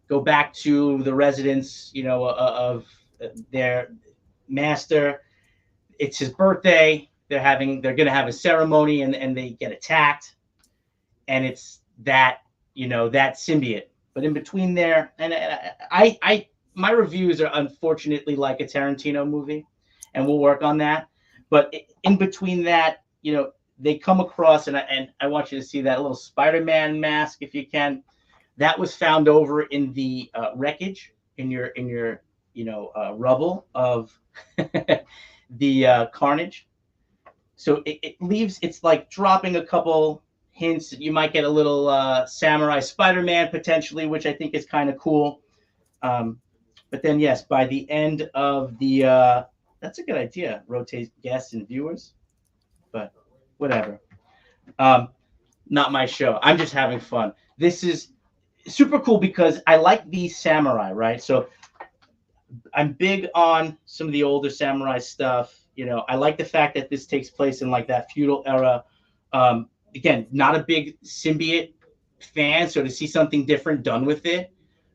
Go back to the residence, of their master. It's his birthday. They're going to have a ceremony, and they get attacked. And it's that symbiote. But in between there, and I my reviews are unfortunately like a Tarantino movie, and we'll work on that. But in between that, they come across, and I want you to see that little Spider-Man mask if you can. That was found over in the wreckage in your rubble of the Carnage. So it leaves. It's like dropping a couple hints. You might get a little samurai Spider-Man potentially, which I think is kind of cool. But then, yes, by the end of the that's a good idea. Rotate guests and viewers, but whatever. Not my show. I'm just having fun. This is super cool because I like these samurai, right? So I'm big on some of the older samurai stuff. I like the fact that this takes place in like that feudal era. Again, not a big symbiote fan, so to see something different done with it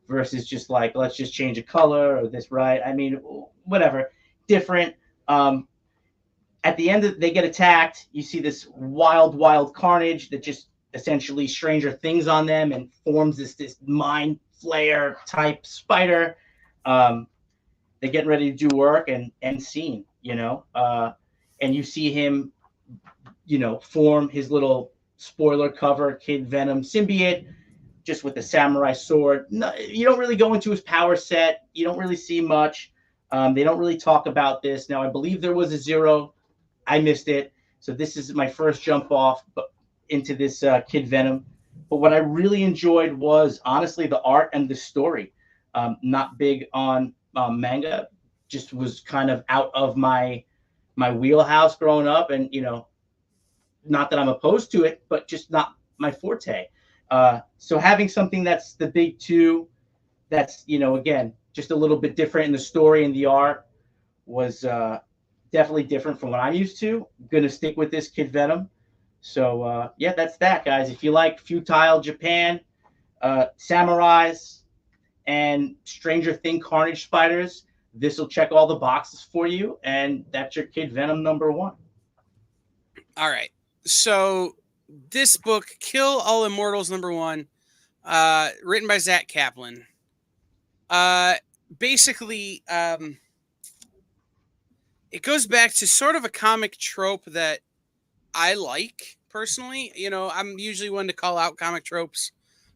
versus just like, let's just change a color or this, right? I mean, whatever, different. At the end, they get attacked. You see this wild Carnage that just essentially Stranger Things on them and forms this mind flayer type spider. They're getting ready to do work and scene, and you see him, form his little spoiler cover Kid Venom symbiote just with the samurai sword. No, you don't really go into his power set. You don't really see much. They don't really talk about this. Now, I believe there was a Zero. I missed it. So this is my first jump off into this Kid Venom. But what I really enjoyed was, honestly, the art and the story. Not big on manga. Just was kind of out of my wheelhouse growing up. And, not that I'm opposed to it, but just not my forte. So having something that's the big two, that's, again, just a little bit different in the story and the art was definitely different from what I'm used to. I'm going to stick with this Kid Venom. So, yeah, that's that, guys. If you like futile Japan, samurais, and Stranger Thing Carnage spiders, this will check all the boxes for you. And that's your Kid Venom #1. All right. So this book, Kill All Immortals #1, written by Zach Kaplan. Basically, it goes back to sort of a comic trope that I like personally. I'm usually one to call out comic tropes,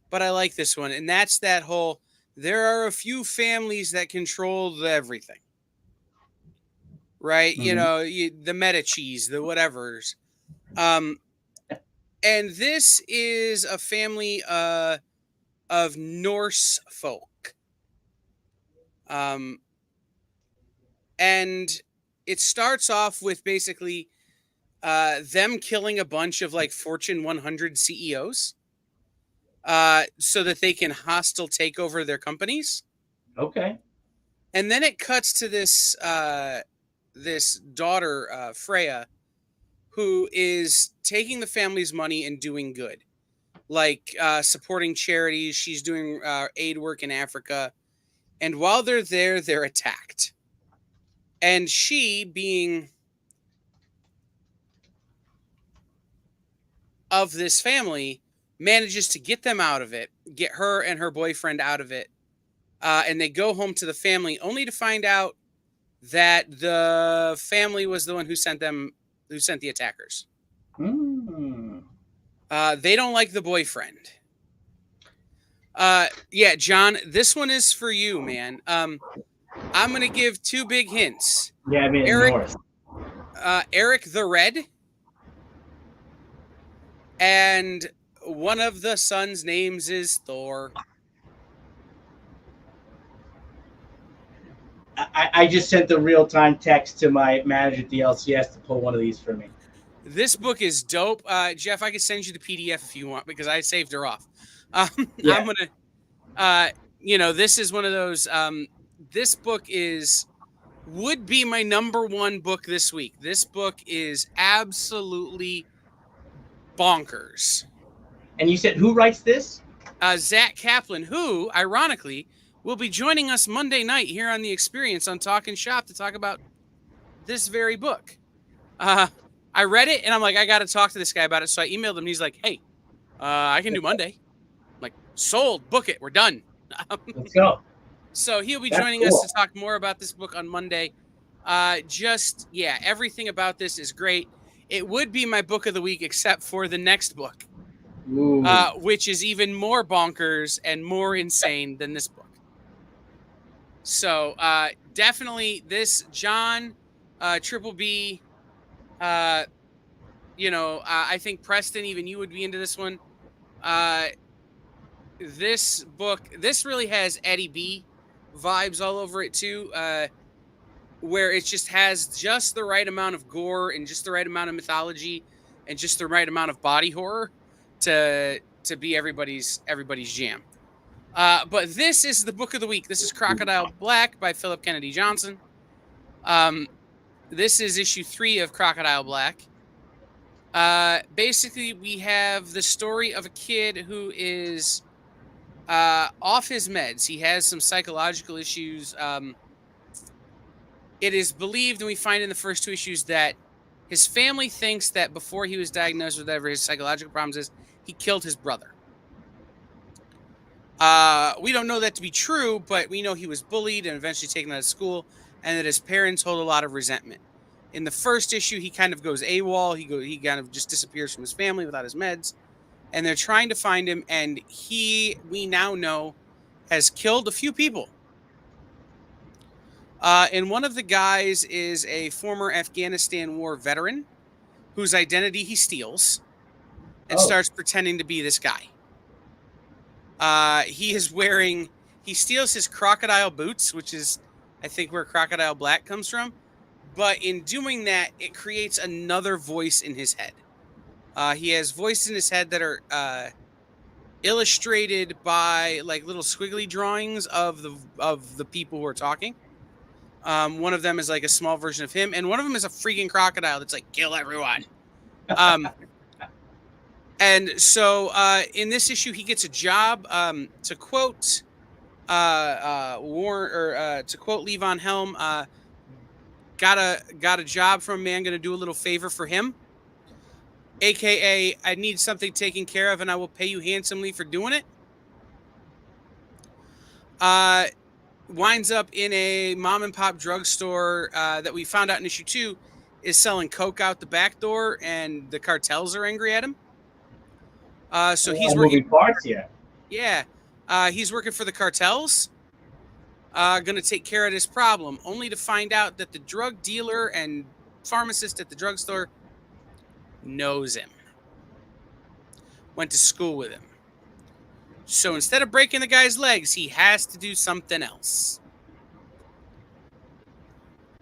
but I like this one. And that's that whole, there are a few families that control everything. Right? Mm-hmm. The Medicis, the whatevers. And this is a family of Norse folk. And it starts off with basically them killing a bunch of like Fortune 100 CEOs so that they can hostile take over their companies. Okay. And then it cuts to this this daughter, Freya, who is taking the family's money and doing good, like supporting charities. She's doing aid work in Africa. And while they're there, they're attacked. And she, being of this family, manages to get them out of it, get her and her boyfriend out of it. And they go home to the family only to find out that the family was the one who sent the attackers. They don't like the boyfriend. Yeah, John, this one is for you, man. I'm going to give 2 big hints. Yeah, I mean, Eric the Red, and one of the sons' names is Thor. I just sent the real-time text to my manager at the LCS to pull one of these for me. This book is dope. Jeff, I can send you the PDF if you want because I saved her off. Yeah. I'm gonna, this is one of those. This book would be my number one book this week. This book is absolutely bonkers. And you said who writes this? Zach Kaplan, who, ironically, will be joining us Monday night here on The Experience on Talkin' Shop to talk about this very book. I read it, and I'm like, I got to talk to this guy about it. So I emailed him, and he's like, hey, I can do Monday. I'm like, sold, book it, we're done. Let's go. So he'll be That's joining cool. us to talk more about this book on Monday. Everything about this is great. It would be my book of the week, except for the next book, which is even more bonkers and more insane than this book. So definitely this John, Triple B, I think Preston, even you would be into this one. This book, this really has Eddie B vibes all over it too, where it just has just the right amount of gore and just the right amount of mythology and just the right amount of body horror to be everybody's jam. But this is the book of the week. This is Crocodile Black by Philip Kennedy Johnson. This is issue 3 of Crocodile Black. Basically, we have the story of a kid who is off his meds. He has some psychological issues. It is believed, and we find in the first 2 issues, that his family thinks that before he was diagnosed with whatever his psychological problems is, he killed his brother. We don't know that to be true, but we know he was bullied and eventually taken out of school, and that his parents hold a lot of resentment. In the first issue, he kind of goes AWOL. He kind of just disappears from his family without his meds, and they're trying to find him. And we now know, has killed a few people. And one of the guys is a former Afghanistan war veteran whose identity he steals and starts pretending to be this guy. He steals his crocodile boots, which is, I think, where Crocodile Black comes from. But in doing that, it creates another voice in his head. He has voices in his head that are illustrated by like little squiggly drawings of the people who are talking. One of them is like a small version of him, and one of them is a freaking crocodile that's like, kill everyone. And so in this issue, he gets a job. To quote Levon Helm, got a job from a man, going to do a little favor for him, aka I need something taken care of, and I will pay you handsomely for doing it. Winds up in a mom and pop drugstore that we found out in issue 2 is selling coke out the back door, and the cartels are angry at him. So he's working parts, yeah. Yeah, he's working for the cartels. Going to take care of this problem, only to find out that the drug dealer and pharmacist at the drugstore knows him. Went to school with him. So instead of breaking the guy's legs, he has to do something else.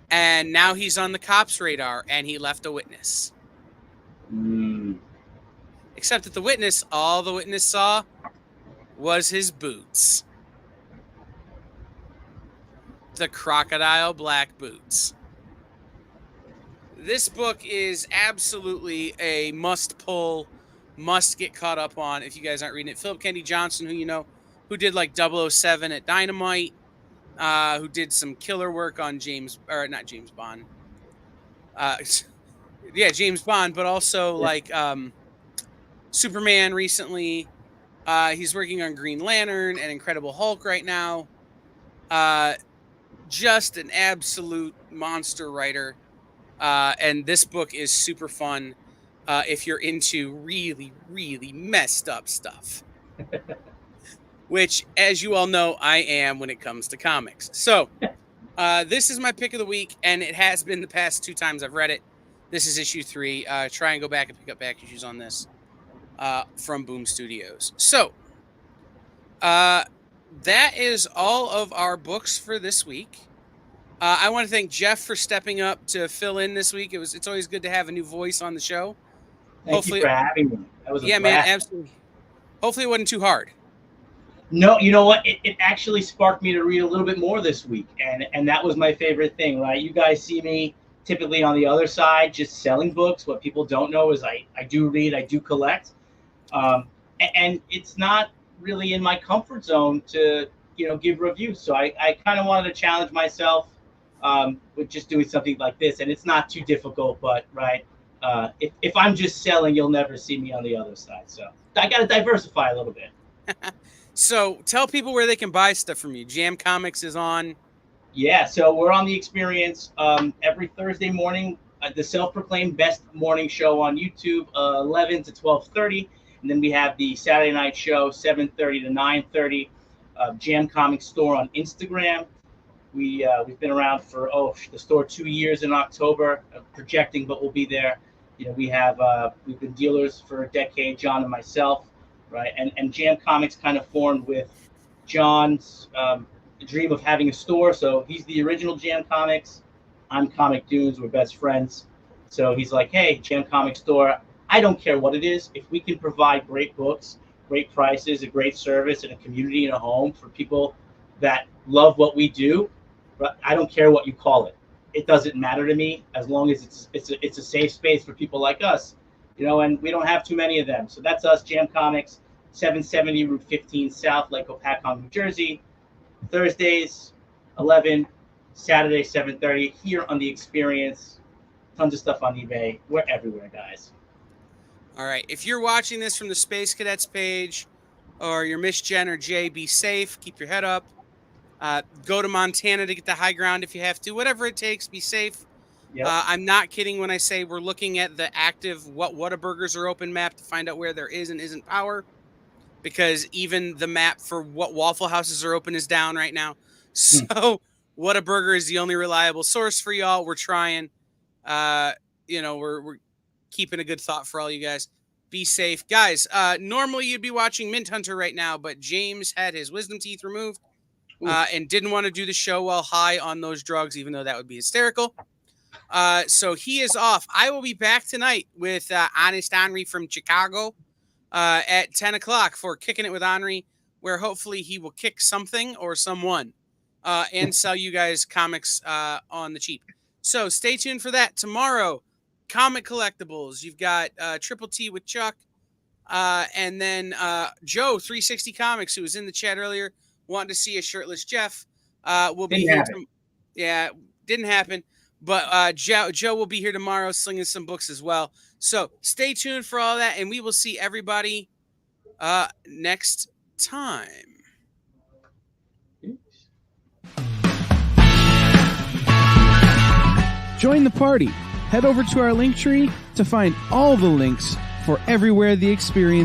And now he's on the cops' radar, and he left a witness. Except that all the witness saw was his boots. The Crocodile Black boots. This book is absolutely a must-pull, must get caught up on if you guys aren't reading it. Philip Kennedy Johnson, who did like 007 at Dynamite, who did some killer work on James Bond, but also like Superman recently. He's working on Green Lantern and Incredible Hulk right now. Just an absolute monster writer. And this book is super fun if you're into really, really messed up stuff. Which, as you all know, I am when it comes to comics. So, this is my pick of the week, and it has been the past 2 times I've read it. This is issue 3. Try and go back and pick up back issues on this from Boom Studios. So, that is all of our books for this week. I want to thank Jeff for stepping up to fill in this week. It's always good to have a new voice on the show. Thank you for having me. That was a blast. Man, absolutely. Hopefully it wasn't too hard. No, you know what? It actually sparked me to read a little bit more this week, and that was my favorite thing, right? You guys see me typically on the other side, just selling books. What people don't know is I do read, I do collect, and it's not really in my comfort zone to give reviews. So I kind of wanted to challenge myself with just doing something like this, and it's not too difficult. But right, if I'm just selling, you'll never see me on the other side. So I got to diversify a little bit. So tell people where they can buy stuff from you. Jam Comics is on. Yeah, so we're on The Experience every Thursday morning, the self-proclaimed best morning show on YouTube, 11 to 12:30. And then we have the Saturday night show, 7:30 to 9:30. Jam Comics store on Instagram. We've been around for the store 2 years in October, projecting, but we'll be there. We've been dealers for a decade, John and myself, right? And Jam Comics kind of formed with John's dream of having a store. So he's the original Jam Comics. I'm Comic Dunes. We're best friends. So he's like, hey, Jam Comics store. I don't care what it is. If we can provide great books, great prices, a great service, and a community and a home for people that love what we do, I don't care what you call it. It doesn't matter to me as long as it's a safe space for people like us, and we don't have too many of them. So that's us, Jam Comics, 770 Route 15 South, Lake Opakon, New Jersey. Thursdays, 11, Saturday, 7:30, here on The Experience. Tons of stuff on eBay. We're everywhere, guys. All right. If you're watching this from the Space Cadets page or you're Miss Jen or Jay, be safe. Keep your head up. Go to Montana to get the high ground if you have to. Whatever it takes, be safe. Yep. I'm not kidding when I say we're looking at the active Whataburgers are open map to find out where there is and isn't power. Because even the map for what Waffle Houses are open is down right now. So Whataburger is the only reliable source for y'all. We're trying. We're keeping a good thought for all you guys. Be safe. Guys, normally you'd be watching Mint Hunter right now, but James had his wisdom teeth removed and didn't want to do the show while high on those drugs, even though that would be hysterical. So he is off. I will be back tonight with Honest Henry from Chicago. At 10 o'clock for Kicking It with Henry, where hopefully he will kick something or someone and sell you guys comics on the cheap. So stay tuned for that. Tomorrow, comic collectibles. You've got Triple T with Chuck. And then Joe, 360 Comics, who was in the chat earlier, wanted to see a shirtless Jeff. Will be here. Yeah, didn't happen. But Joe will be here tomorrow slinging some books as well. So stay tuned for all that, and we will see everybody next time. Join the party. Head over to our link tree to find all the links for everywhere The Experience